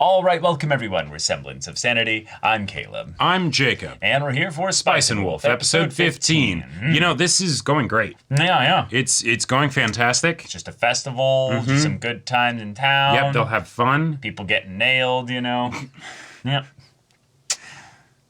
All right, welcome everyone. We're Semblance of Sanity. I'm Caleb. I'm Jacob. And we're here for Spice and Wolf, episode 15. You know, this is going great. Yeah. It's going fantastic. It's just a festival, just some good times in town. Yep, they'll have fun. People getting nailed, you know. Yep. I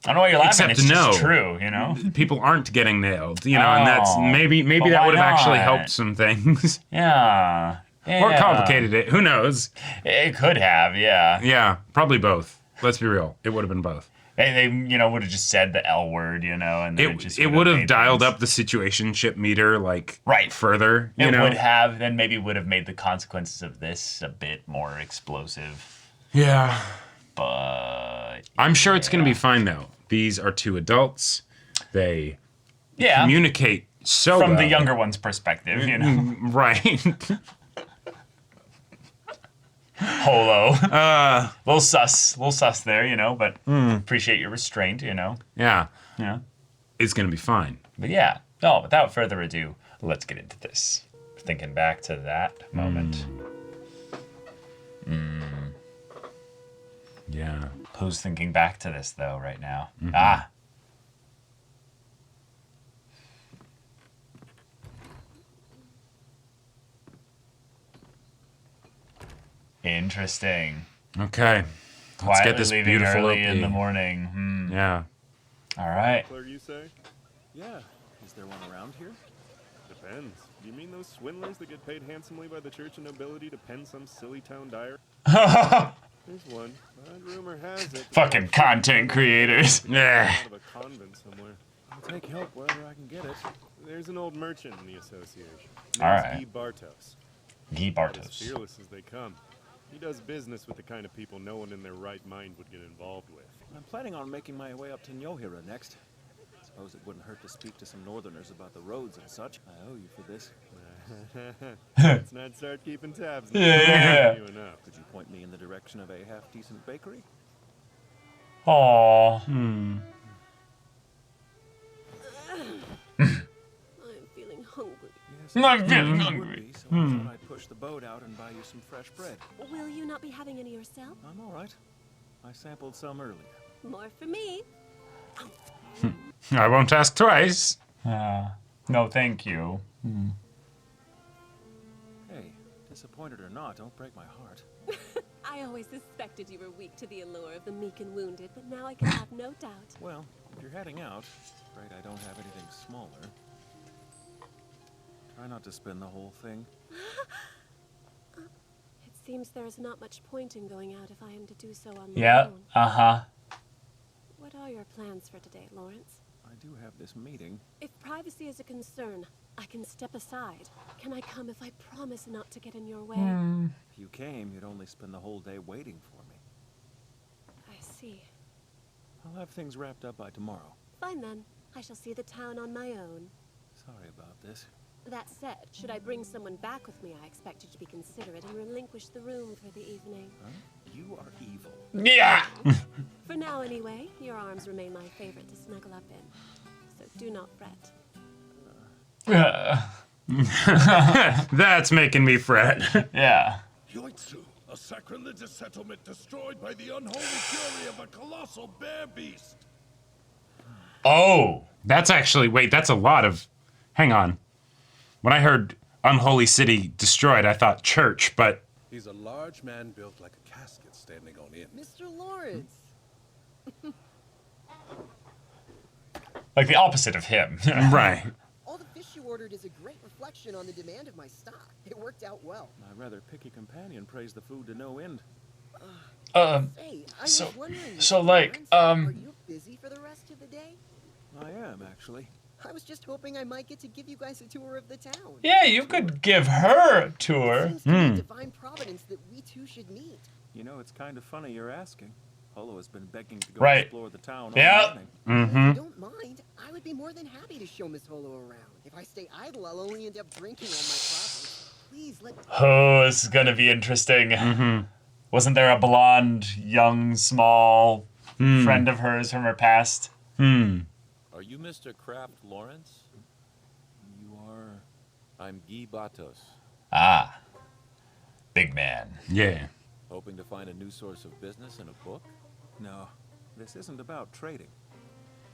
don't know why you're laughing. Except it's just no. true, you know. People aren't getting nailed, you know, and that's maybe But that why would have actually not? helped some things. Yeah. Or complicated it. Who knows? It could have, yeah. Yeah, probably both. Let's be real. It would have been both. They would have just said the L word, you know, and then It would have made dialed things- up the situationship meter, like, Right. further, you It know? would have, then maybe would have made the consequences of this a bit more explosive. Yeah. But I'm sure it's going to be fine, though. These are two adults. They communicate so from well. the younger one's perspective, you know. Right. Holo. Little sus there, you know, but appreciate your restraint, you know. Yeah. Yeah. It's going to be fine. But yeah, no, without further ado, let's get into this. Thinking back to that moment. Yeah. Who's thinking back to this, though, right now? Interesting. Okay. Let's Quietly get this leaving beautiful early OP. in the morning. Yeah. All right. Clerk, you say? Yeah. Is there one around here? Depends. You mean those swindlers that get paid handsomely by the church and nobility to pen some silly town diary? There's one. But rumor has it. Fucking content creators. Yeah. Out of a convent somewhere. I'll take help wherever I can get it. There's an old merchant in the association. All Name's right. Guy Bartos. Guy About as Bartos. fearless as they come. He does business with the kind of people no one in their right mind would get involved with. I'm planning on making my way up to Nyohira next. Suppose it wouldn't hurt to speak to some northerners about the roads and such. I owe you for this. Let's not start keeping tabs. Yeah. You enough. Could you point me in the direction of a half-decent bakery? Aww. I'm feeling hungry. Yes, I'm feeling it would hungry. be, so I thought I'd push the boat out and buy you some fresh bread. Will you not be having any yourself? I'm all right. I sampled some earlier. More for me. I won't ask twice. No, thank you. Hey, disappointed or not, don't break my heart. I always suspected you were weak to the allure of the meek and wounded, but now I can have no doubt. Well, if you're heading out, afraid I don't have anything smaller. Try not to spend the whole thing. It seems there is not much point in going out if I am to do so on my Yep. own. What are your plans for today, Lawrence? I do have this meeting. If privacy is a concern, I can step aside. Can I come if I promise not to get in your way? If you came, you'd only spend the whole day waiting for me. I see. I'll have things wrapped up by tomorrow. Fine then. I shall see the town on my own. Sorry about this. That said, should I bring someone back with me, I expect you to be considerate and relinquish the room for the evening. Huh? You are evil. Yeah. For now, anyway, your arms remain my favorite to snuggle up in. So do not fret. That's making me fret. Yeah. Yoitsu, a sacrilegious settlement destroyed by the unholy fury of a colossal bear beast. Oh. That's actually, wait, that's a lot of, hang on. When I heard unholy city destroyed, I thought church, but He's a large man built like a casket standing on end. Mr. Lawrence. Like the opposite of him. right. All the fish you ordered is a great reflection on the demand of my stock. It worked out well. My rather picky companion praised the food to no end. Hey, I So- was wondering, so, Mr. like, Lawrence, are you busy for the rest of the day? I am, actually. I was just hoping I might get to give you guys a tour of the town. Yeah, you could give her a tour. Seems to be divine providence that we two should meet. You know, it's kind of funny you're asking. Holo has been begging to go Right. explore the town all Yeah. morning. If you don't mind, I would be more than happy to show Miss Holo around. If I stay idle, I'll only end up drinking all my profits. Please let. Oh, this is gonna be interesting. Wasn't there a blonde, young, small friend of hers from her past? Are you Mr. Kraft Lawrence? You are... I'm Guy Batos. Ah. Big man. Yeah. Hoping to find a new source of business in a book? No, this isn't about trading.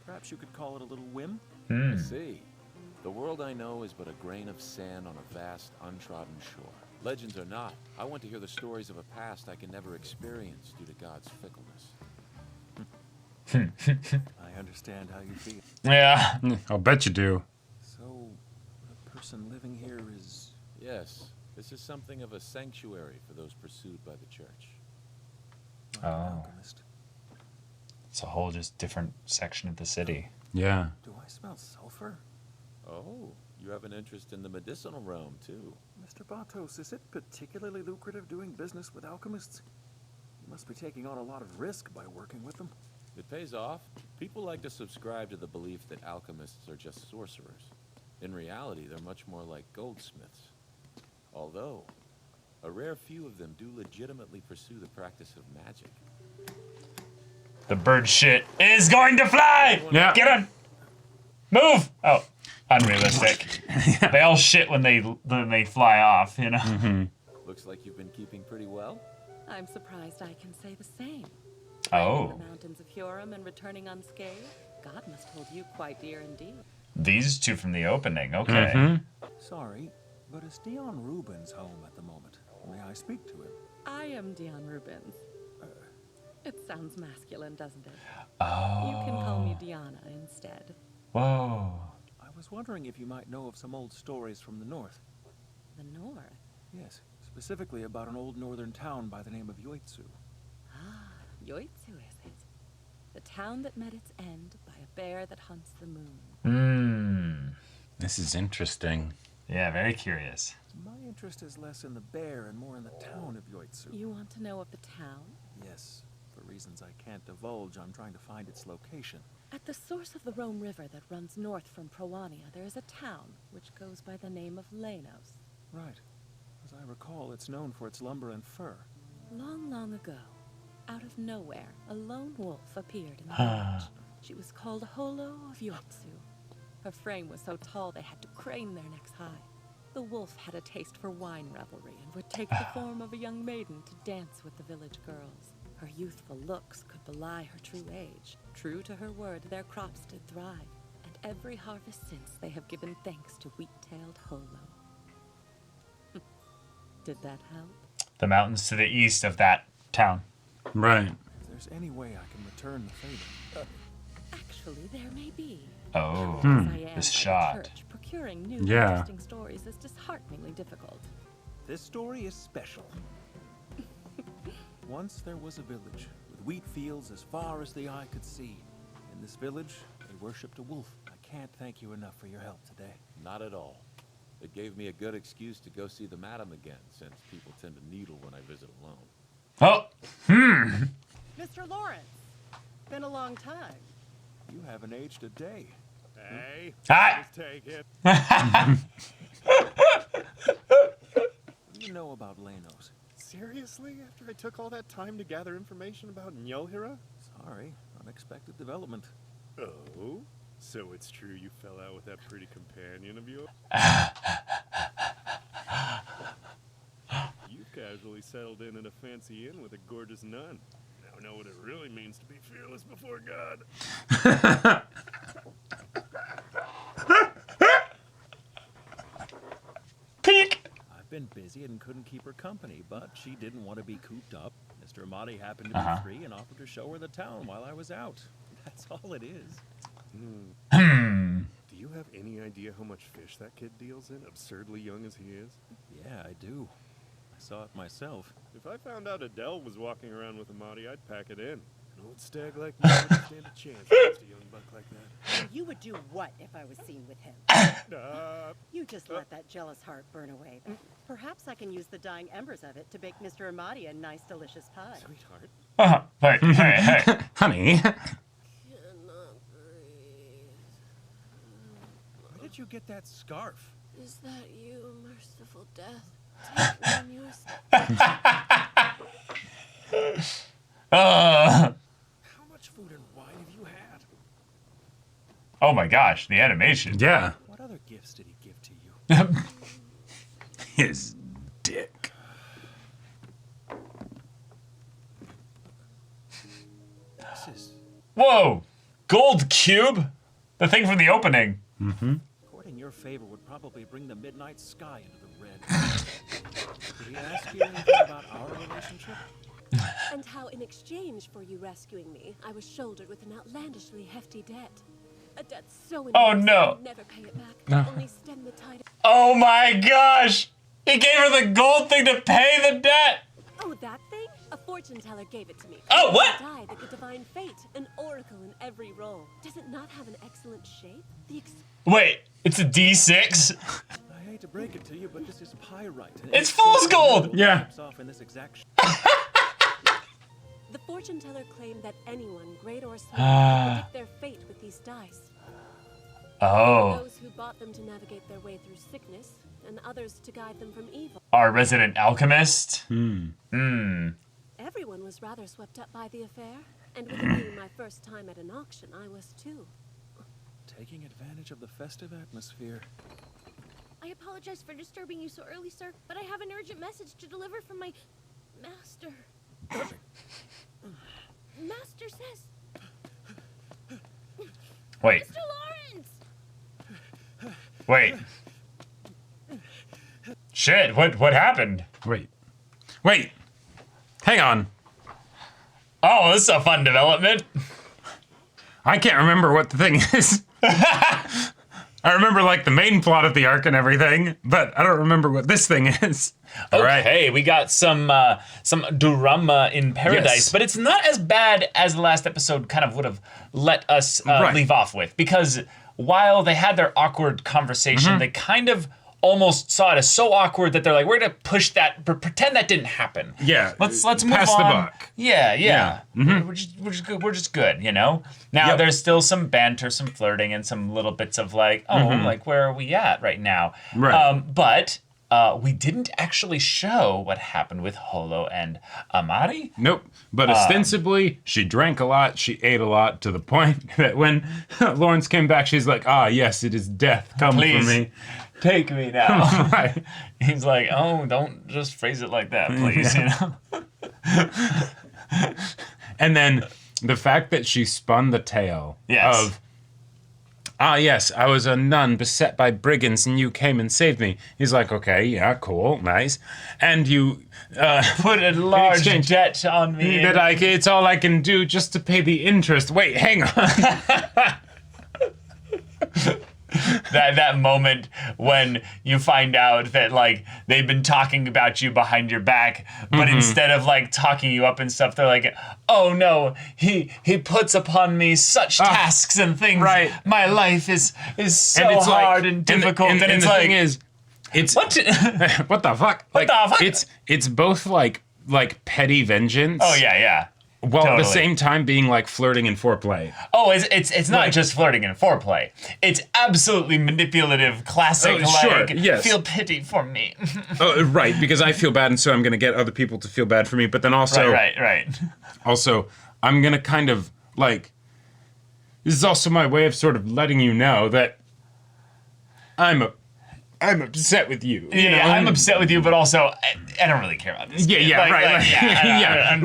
Perhaps you could call it a little whim? I see. The world I know is but a grain of sand on a vast, untrodden shore. Legends are not. I want to hear the stories of a past I can never experience due to God's fickleness. I understand how you feel. Yeah. I'll bet you do. So, the person living here is... Yes, this is something of a sanctuary for those pursued by the church. like an alchemist. It's a whole just different section of the city. Yeah. Do I smell sulfur? Oh, you have an interest in the medicinal realm, too. Mr. Bartos, is it particularly lucrative doing business with alchemists? You must be taking on a lot of risk by working with them. It pays off. People like to subscribe to the belief that alchemists are just sorcerers. In reality, they're much more like goldsmiths. Although, a rare few of them do legitimately pursue the practice of magic. The bird shit is going to fly! Yeah. Get on! Move! Oh, unrealistic. They all shit when they fly off, you know? Looks like you've been keeping pretty well. I'm surprised I can say the same. Oh. In the mountains of Huram and returning unscathed, God must hold you quite dear indeed. These two from the opening, okay. Sorry, but is Dion Rubens home at the moment? May I speak to him? I am Dion Rubens. It sounds masculine, doesn't it? Oh. You can call me Diana instead. Whoa. I was wondering if you might know of some old stories from the north. The North? Yes, specifically about an old northern town by the name of Yoitsu. Ah, Yoitsu is it? The town that met its end by a bear that hunts the moon. This is interesting. Yeah, very curious. My interest is less in the bear and more in the town of Yoitsu. You want to know of the town? Yes, for reasons I can't divulge, I'm trying to find its location. At the source of the Rome River that runs north from Prowania, there is a town which goes by the name of Lenos. Right. As I recall, it's known for its lumber and fur. Long, long ago, out of nowhere, a lone wolf appeared in the village. She was called Holo of Yoitsu. Her frame was so tall they had to crane their necks high. The wolf had a taste for wine revelry and would take the form of a young maiden to dance with the village girls. Her youthful looks could belie her true age. True to her word, their crops did thrive, and every harvest since they have given thanks to wheat-tailed Holo. Did that help? The mountains to the east of that town. Right. If there's any way I can return the favor. Actually, there may be. Oh, As I am by this the shot. church, procuring new Yeah. interesting stories is dishearteningly difficult. This story is special. Once there was a village with wheat fields as far as the eye could see. In this village, they worshipped a wolf. I can't thank you enough for your help today. Not at all. It gave me a good excuse to go see the madam again, since people tend to needle when I visit alone. Oh, Mr. Lawrence, been a long time. You haven't aged a day. Hey, Hi. just take it. What do you know about Lenos? Seriously? After I took all that time to gather information about Nyohira? Sorry, unexpected development. Oh? So it's true you fell out with that pretty companion of yours? You casually settled in at a fancy inn with a gorgeous nun. Now I know what it really means to be fearless before God. peek. I've been busy and couldn't keep her company, but she didn't want to be cooped up. Mr. Amati happened to be free and offered to show her the town while I was out. That's all it is. Do you have any idea how much fish that kid deals in, absurdly young as he is? Yeah, I do. I saw it myself. If I found out Adele was walking around with Amati, I'd pack it in. An old stag like me wouldn't stand a chance against a young buck like that. You would do what if I was seen with him? You just let that jealous heart burn away. Perhaps I can use the dying embers of it to bake Mr. Amati a nice, delicious pie. Sweetheart. Hey. Honey. Where did you get that scarf? Is that you, merciful death? Take me in your How much food and wine have you had? Oh my gosh, the animation. Yeah. What other gifts did he give to you? His dick. Nexus. Whoa! Gold cube? The thing from the opening. Courting your favor would probably bring the midnight sky into the red. Did he ask you anything about our relationship? And how in exchange for you rescuing me, I was shouldered with an outlandishly hefty debt. A debt so Oh, enormous no. I'll never pay it back. Only stem the tide. Oh my gosh! He gave her the gold thing to pay the debt! Oh, that thing? A fortune teller gave it to me. Oh, what? A die that could divine fate, an oracle in every role. Does it not have an excellent shape? Wait, it's a D6? I hate to break it to you, but this is pyrite. It's fool's gold! Yeah. Off in this exact The fortune teller claimed that anyone, great or small, could predict their fate with these dice. Oh. Those who bought them to navigate their way through sickness, and others to guide them from evil. Our resident alchemist? Everyone was rather swept up by the affair, and with it being my first time at an auction, I was too. Taking advantage of the festive atmosphere. I apologize for disturbing you so early, sir, but I have an urgent message to deliver from my master. Master says... Wait. Mr. Lawrence! Wait. Shit, what happened? Wait. Hang on. Oh, this is a fun development. I can't remember what the thing is. I remember like the main plot of the arc and everything, but I don't remember what this thing is. Okay, we got some drama in paradise, Yes. but it's not as bad as the last episode kind of would have let us leave off with, because while they had their awkward conversation, they kind of almost saw it as so awkward that they're like, we're gonna push that, pretend that didn't happen. Yeah. Let's move pass on. the buck. Yeah. We're just good, you know. Now there's still some banter, some flirting, and some little bits of like, like where are we at right now? Right. But we didn't actually show what happened with Holo and Amari. Nope. But ostensibly, she drank a lot, she ate a lot, to the point that when Lawrence came back, she's like, yes, it is death come for me. Take me now. Right. He's like, oh, don't just phrase it like that, please, you know? And then the fact that she spun the tale of, yes, I was a nun beset by brigands and you came and saved me. He's like, okay, yeah, cool, nice. And you put a large debt on me. That it's all I can do just to pay the interest. Wait, hang on. that moment when you find out that like they've been talking about you behind your back, but instead of like talking you up and stuff, they're like, oh no, he puts upon me such tasks and things. Right. My life is so it's hard like, and difficult. And it's the like, thing is, it's what? What the fuck? What the fuck? It's both like petty vengeance. Oh yeah. While at the Totally. same time being like flirting and foreplay. Oh, it's not just flirting and foreplay. It's absolutely manipulative, classic, sure, like, yes. feel pity for me. Right, because I feel bad and so I'm going to get other people to feel bad for me. But then also... Right. Also, I'm going to kind of, like... This is also my way of sort of letting you know that I'm upset with you. Yeah, you know? I'm upset with you, but also I don't really care about this.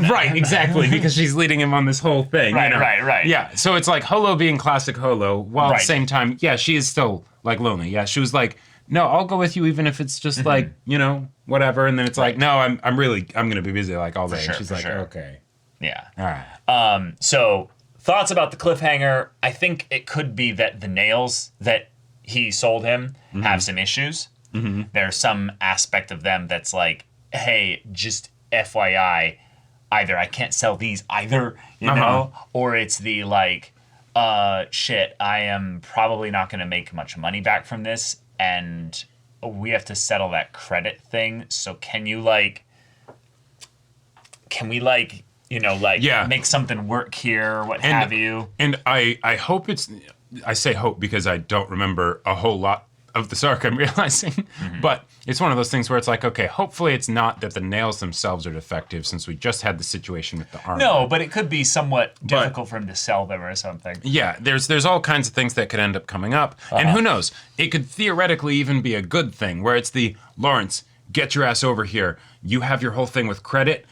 Right, exactly, because she's leading him on this whole thing. Right, you know? right. Yeah, so it's like Holo being classic Holo, while at the same time, yeah, she is still like lonely. Yeah, she was like, no, I'll go with you even if it's just like, you know, whatever. And then it's like, no, I'm gonna be busy like all day. Sure, and she's for like, sure. okay, Yeah. all right. So thoughts about the cliffhanger? I think it could be that the nails that he sold him have some issues. There's some aspect of them that's like, hey, just FYI, either I can't sell these either, you know, or it's the like, shit, I am probably not going to make much money back from this, and we have to settle that credit thing. So can we you know, like make something work here, what have you? And I hope I say hope because I don't remember a whole lot of this arc, I'm realizing. But it's one of those things where it's like, okay, hopefully it's not that the nails themselves are defective since we just had the situation with the armor. No, but it could be somewhat difficult for him to sell them or something. Yeah, there's all kinds of things that could end up coming up. And who knows? It could theoretically even be a good thing where it's the, Lawrence, get your ass over here. You have your whole thing with credit.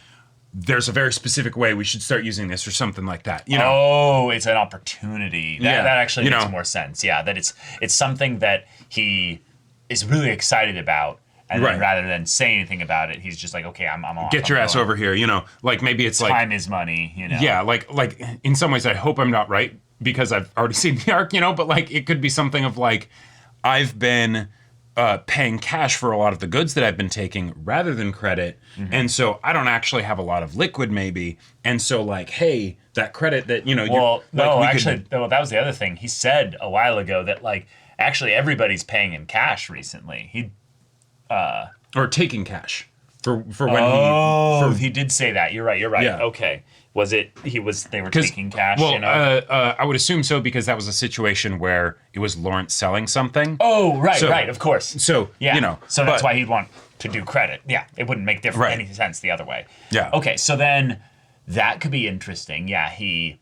there's a very specific way we should start using this or something like that. Oh, it's an opportunity. That actually makes more sense. Yeah, that it's something that he is really excited about. And then rather than say anything about it, he's just like, okay, I'm off. Get your ass over here, Like maybe it's like time is money, Yeah, like in some ways I hope I'm not right because I've already seen the arc, but like it could be something of like I've been paying cash for a lot of the goods that I've been taking rather than credit. And so I don't actually have a lot of liquid maybe. And so like, hey, that credit that, that was the other thing. He said a while ago that like, actually everybody's paying in cash recently. Or taking cash for when he did say that. You're right. Yeah. Okay. They were taking cash? Well, I would assume so because that was a situation where it was Lawrence selling something. Oh, right, of course. So, So that's why he'd want to do credit. Yeah, it wouldn't make any sense the other way. Yeah. Okay, so then that could be interesting. Yeah, he,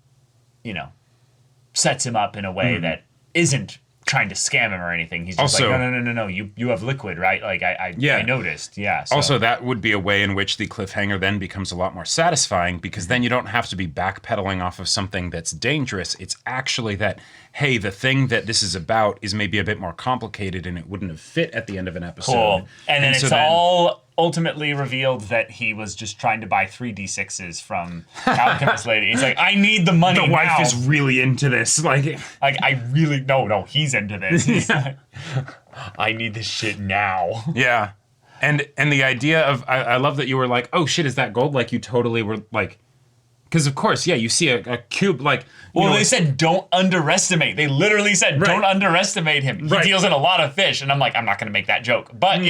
sets him up in a way that isn't trying to scam him or anything. He's just also, like, no. You have liquid, right? Like I noticed. Yeah. So. Also, that would be a way in which the cliffhanger then becomes a lot more satisfying because then you don't have to be backpedaling off of something that's dangerous. It's actually that, hey, the thing that this is about is maybe a bit more complicated and it wouldn't have fit at the end of an episode. Cool. And then it's all ultimately revealed that he was just trying to buy 3d6s from Alchemist Lady. He's like, I need the money. The wife is really into this. Like I really no, he's into this. He's like, I need this shit now. Yeah. And the idea of I love that you were like, oh shit, is that gold? Like you totally were like, because of course, yeah, you see a cube like. They said don't underestimate. They literally said don't underestimate him. He deals in a lot of fish, and I'm like, I'm not gonna make that joke, but but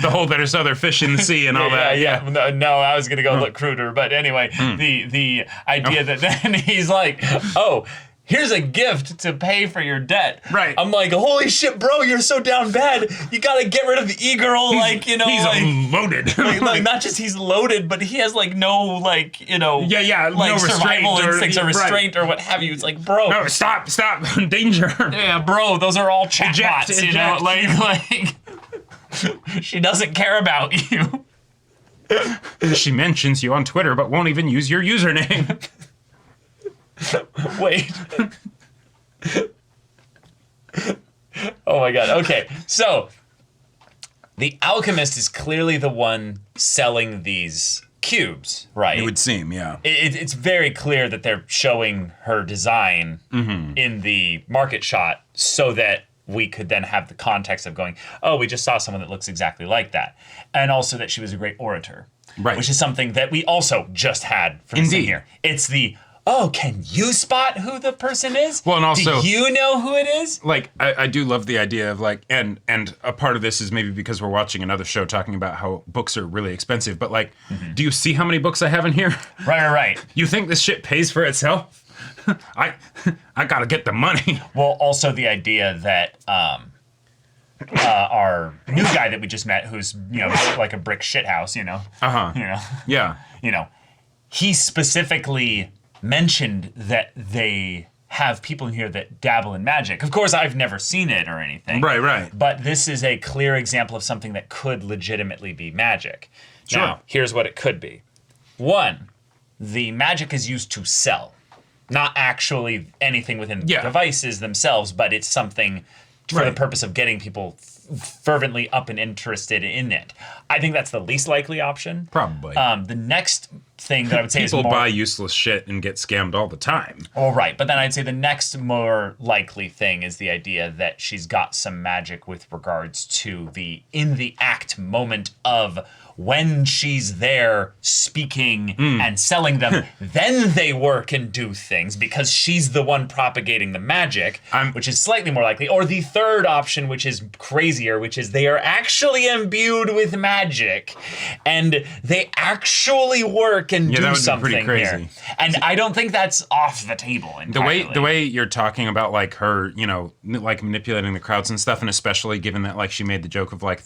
the whole there's other fish in the sea and all that. Yeah. No, I was gonna go look cruder, but anyway, the idea that then he's like, oh. Here's a gift to pay for your debt. Right. I'm like, holy shit, bro, you're so down bad. You gotta get rid of the e-girl, He's loaded. like, not just he's loaded, but he has like no, like, like no survival instincts or restraint or what have you. It's like, bro. No, stop, danger. Yeah, bro, those are all chatbots, like, she doesn't care about you. She mentions you on Twitter, but won't even use your username. Wait. Oh my god. Okay. So the alchemist is clearly the one selling these cubes, right? It would seem, yeah. It's very clear that they're showing her design in the market shot so that we could then have the context of going, oh, we just saw someone that looks exactly like that. And also that she was a great orator. Right. Which is something that we also just had for this thing here. It's the can you spot who the person is? Well, and also, do you know who it is? Like, I do love the idea of like, and a part of this is maybe because we're watching another show talking about how books are really expensive, but like, do you see how many books I have in here? Right. You think this shit pays for itself? I gotta get the money. Well, also the idea that our new guy that we just met, who's like a brick shithouse, Yeah. He specifically mentioned that they have people in here that dabble in magic. Of course, I've never seen it or anything. Right. But this is a clear example of something that could legitimately be magic. Sure. Now, here's what it could be. One, the magic is used to sell. Not actually anything within the devices themselves, but it's something for the purpose of getting people fervently up and interested in it. I think that's the least likely option. Probably. The next thing that I would say is people buy useless shit and get scammed all the time. Oh, right. But then I'd say the next more likely thing is the idea that she's got some magic with regards to the in the act moment of when she's there speaking and selling them, then they work and do things because she's the one propagating the magic, which is slightly more likely. Or the third option, which is crazier, which is they are actually imbued with magic and they actually work and do something pretty crazy. Here. And I don't think that's off the table entirely. The way you're talking about like her, like manipulating the crowds and stuff, and especially given that like she made the joke of like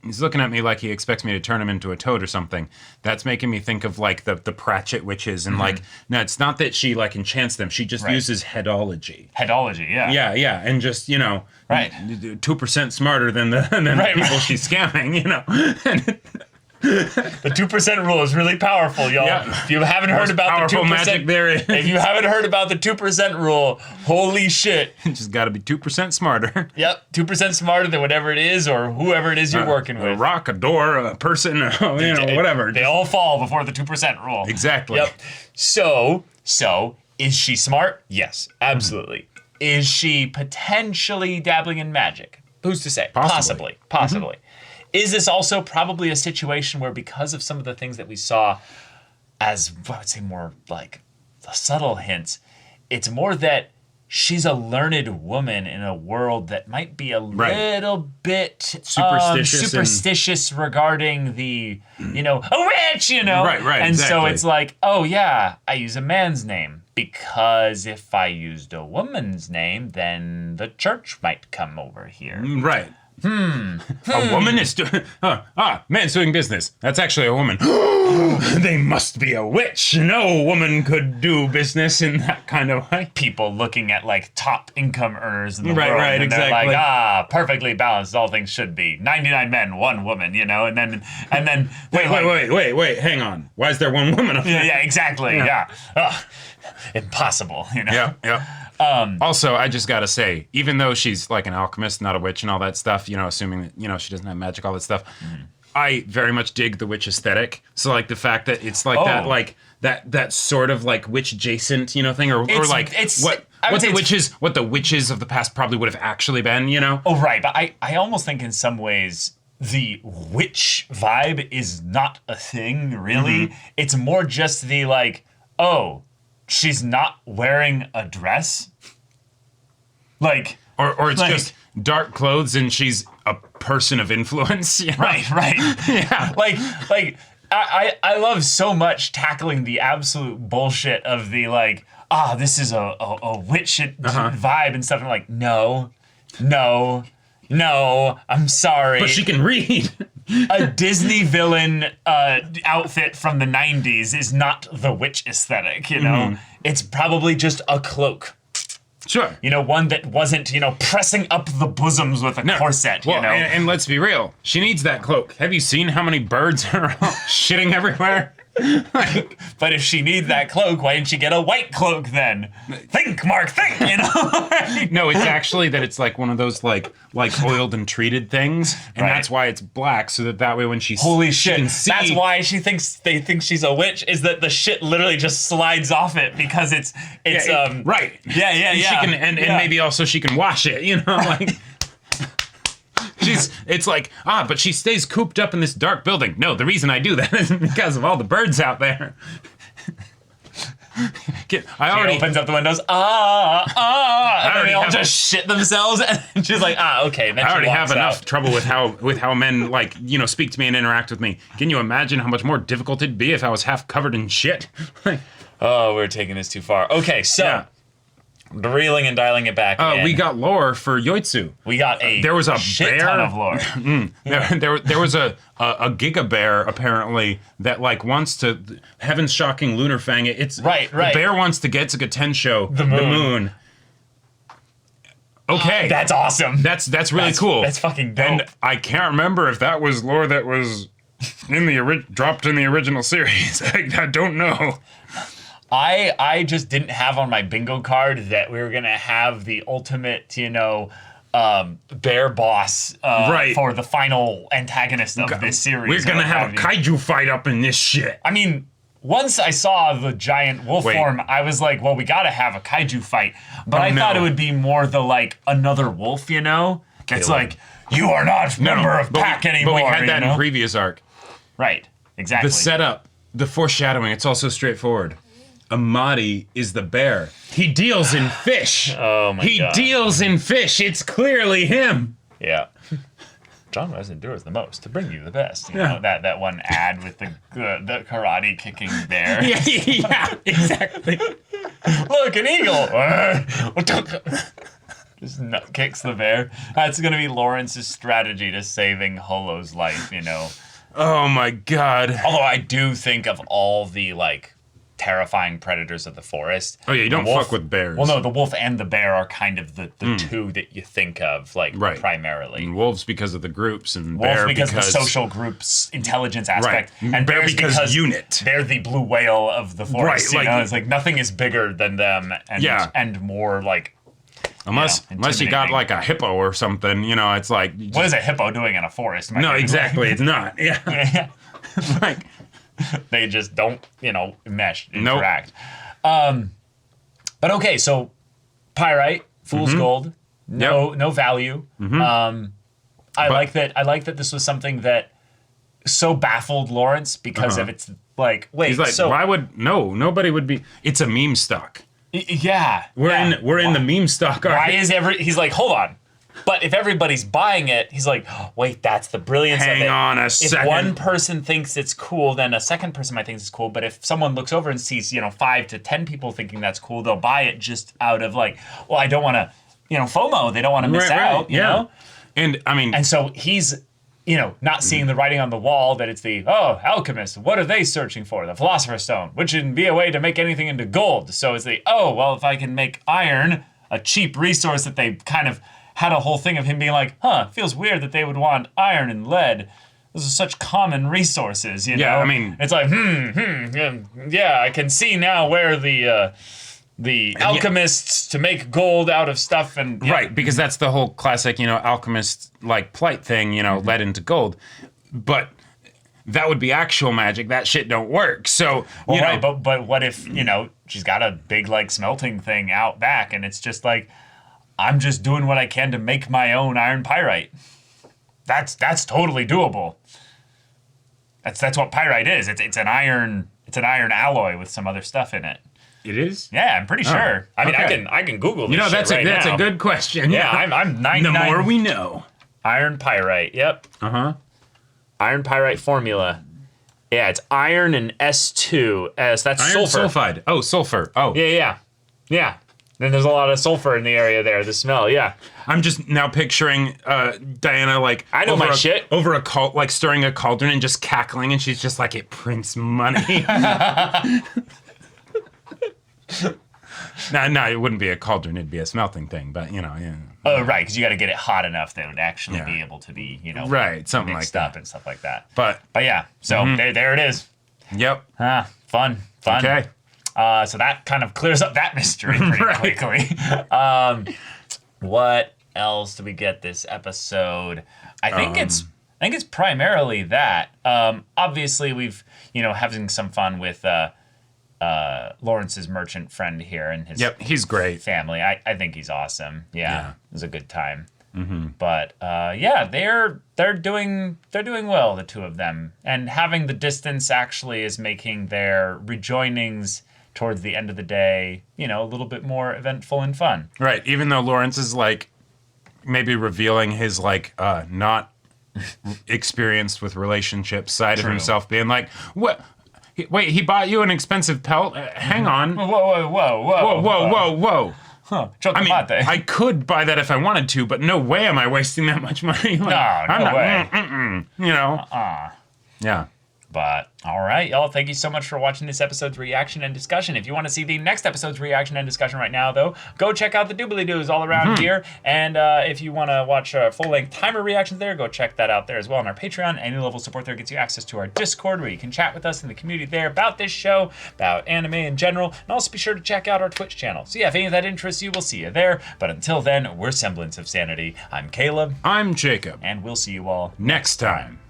he's looking at me like he expects me to turn him into a toad or something. That's making me think of like the Pratchett witches and like, no, it's not that she like enchants them. She just uses headology. Yeah. Yeah. And just, 2% smarter than the people she's scamming, The 2% rule is really powerful, y'all. Yeah. If you haven't heard Most about the powerful 2%, magic there is. if you haven't heard about the 2% rule, holy shit. Just got to be 2% smarter. Yep, 2% smarter than whatever it is or whoever it is you're working A with. rock, a door, a person, whatever. They all fall before the 2% rule. Exactly. Yep. So is she smart? Yes, absolutely. Is she potentially dabbling in magic? Who's to say? Possibly. Is this also probably a situation where, because of some of the things that we saw as, I would say, more like the subtle hints, it's more that she's a learned woman in a world that might be a little bit superstitious regarding the, a witch, Right, And so exactly. it's like, oh yeah, I use a man's name because if I used a woman's name, then the church might come over here. Right. A woman is doing... man's doing business. That's actually a woman. They must be a witch. No woman could do business in that kind of way. People looking at like top income earners in the Right, world, right, and exactly. they're like, perfectly balanced, all things should be. 99 men, 1 woman, and then Wait, hang on. Why is there one woman up there? Yeah, exactly. Yeah. Ugh, impossible, Yeah. Also, I just gotta say, even though she's like an alchemist, not a witch and all that stuff, assuming that, she doesn't have magic, all that stuff, I very much dig the witch aesthetic. So like the fact that it's like that, like that sort of like witch adjacent, thing, or like what the witches of the past probably would have actually been, Oh, right. But I almost think in some ways the witch vibe is not a thing, really. It's more just the like, oh, she's not wearing a dress. Like, or it's like, just dark clothes and she's a person of influence. Right. Yeah. Like I love so much tackling the absolute bullshit of the like, this is a witch vibe and stuff. I'm like, no, I'm sorry. But she can read. A Disney villain outfit from the 90s is not the witch aesthetic, It's probably just a cloak. Sure. One that wasn't, pressing up the bosoms with a corset, well, and let's be real. She needs that cloak. Have you seen how many birds are shitting everywhere? But if she needs that cloak, why didn't she get a white cloak then? Think, Mark, think, No, it's actually that it's like one of those like oiled and treated things, and that's why it's black, so that way when holy shit, can see. That's why they think she's a witch, is that the shit literally just slides off it because it's right. Yeah. She can, and maybe also she can wash it, like. It's like, but she stays cooped up in this dark building. No, the reason I do that is because of all the birds out there. She opens up the windows, and then they all just shit themselves, and she's like, okay. Then I already have enough out. trouble with how men like, speak to me and interact with me. Can you imagine how much more difficult it'd be if I was half covered in shit? We're taking this too far. Okay, so. Yeah. Reeling and dialing it back. We got lore for Yoitsu. We got there was a shit bear, ton of lore. There was a Giga Bear apparently that like wants to Heaven's Shocking Lunar Fang. It's right. The bear wants to get to Tensho the moon. Okay, that's awesome. That's really cool. That's fucking dope. And I can't remember if that was lore that was dropped in the original series. I don't know. I just didn't have on my bingo card that we were gonna have the ultimate, bear boss for the final antagonist of this series. We're gonna have a kaiju fight up in this shit. I mean, once I saw the giant wolf form, I was like, well, we gotta have a kaiju fight. But I thought it would be more the like another wolf, It's like, you are not member of pack anymore. But we had that in previous arc. Right, exactly. The setup, the foreshadowing, it's also straightforward. Amadi is the bear. He deals in fish. Oh my God. He deals in fish. It's clearly him. Yeah. John Wes endures the most to bring you the best. You know, that one ad with the karate kicking bear. Yeah, exactly. Look, an eagle. Just nut kicks the bear. That's gonna be Lawrence's strategy to saving Holo's life. Oh my God. Although I do think of all the like terrifying predators of the forest. Oh yeah, you don't fuck with bears. Well, no, the wolf and the bear are kind of the two that you think of, like, primarily. And wolves because of the groups, and wolf bear because of the social groups intelligence aspect, right. and bear bears because unit. They're the blue whale of the forest. Right, you know, it's like nothing is bigger than them, and more like. Unless you got like a hippo or something, you know, it's like. What is a hippo doing in a forest? No, exactly, it's not. Yeah. Like. They just don't, interact. Nope. But okay, so pyrite, fool's gold, no value. I like that this was something that so baffled Lawrence because of its like. Wait, he's like, so why would nobody would be? It's a meme stock. Yeah, we're in the meme stock. Why is he's like, hold on. But if everybody's buying it, he's like, oh, wait, that's the brilliance of it. Hang on a second. If one person thinks it's cool, then a second person might think it's cool. But if someone looks over and sees, 5 to 10 people thinking that's cool, they'll buy it just out of like, well, I don't want to, FOMO. They don't want to miss out, you know? And I mean... And so he's, not seeing the writing on the wall that it's the, alchemists, what are they searching for? The Philosopher's Stone, which can be a way to make anything into gold. So it's the, if I can make iron, a cheap resource that they kind of... had a whole thing of him being like, feels weird that they would want iron and lead. Those are such common resources, you know? Yeah, I mean... It's like, I can see now where the alchemists to make gold out of stuff and... Yeah. Right, because that's the whole classic, alchemist, like, plight thing, lead into gold. But that would be actual magic. That shit don't work, so... Right, but what if, she's got a big, like, smelting thing out back, and it's just like... I'm just doing what I can to make my own iron pyrite. That's totally doable. That's what pyrite is. It's an iron alloy with some other stuff in it. It is? Yeah, I'm pretty sure. I mean, I can Google this. That's a good question. Yeah, I'm 99. The more we know. Iron pyrite. Yep. Iron pyrite formula. Yeah, it's iron and S2. That's iron sulfur. Sulfide. Oh, sulfur. Oh. Yeah. Then there's a lot of sulfur in the area there, the smell, yeah. I'm just now picturing Diana, like... I know my shit. Over a like stirring a cauldron and just cackling, and she's just like, it prints money. No, it wouldn't be a cauldron, it'd be a smelting thing, but, yeah. Oh, right, because you got to get it hot enough that it would actually be able to be, right, something mixed like up that. and stuff like that. But yeah, so there it is. Yep. Fun. Okay. So that kind of clears up that mystery pretty quickly. What else do we get this episode? I think it's primarily that. Obviously, we've having some fun with Lawrence's merchant friend here and his he's great family. I think he's awesome. Yeah. It was a good time. But they're doing well, the two of them, and having the distance actually is making their rejoinings towards the end of the day, a little bit more eventful and fun. Right. Even though Lawrence is like maybe revealing his like not experienced with relationships side of himself, being like, what? Wait, he bought you an expensive pelt? Hang on. Whoa. I mean, I could buy that if I wanted to, but no way am I wasting that much money. Like, no way. Yeah. But, all right, y'all, thank you so much for watching this episode's reaction and discussion. If you want to see the next episode's reaction and discussion right now, though, go check out the doobly-doos all around here. And if you want to watch full-length timer reactions there, go check that out there as well on our Patreon. Any level of support there gets you access to our Discord, where you can chat with us in the community there about this show, about anime in general, and also be sure to check out our Twitch channel. So yeah, if any of that interests you, we'll see you there. But until then, we're Semblance of Sanity. I'm Caleb. I'm Jacob. And we'll see you all next time.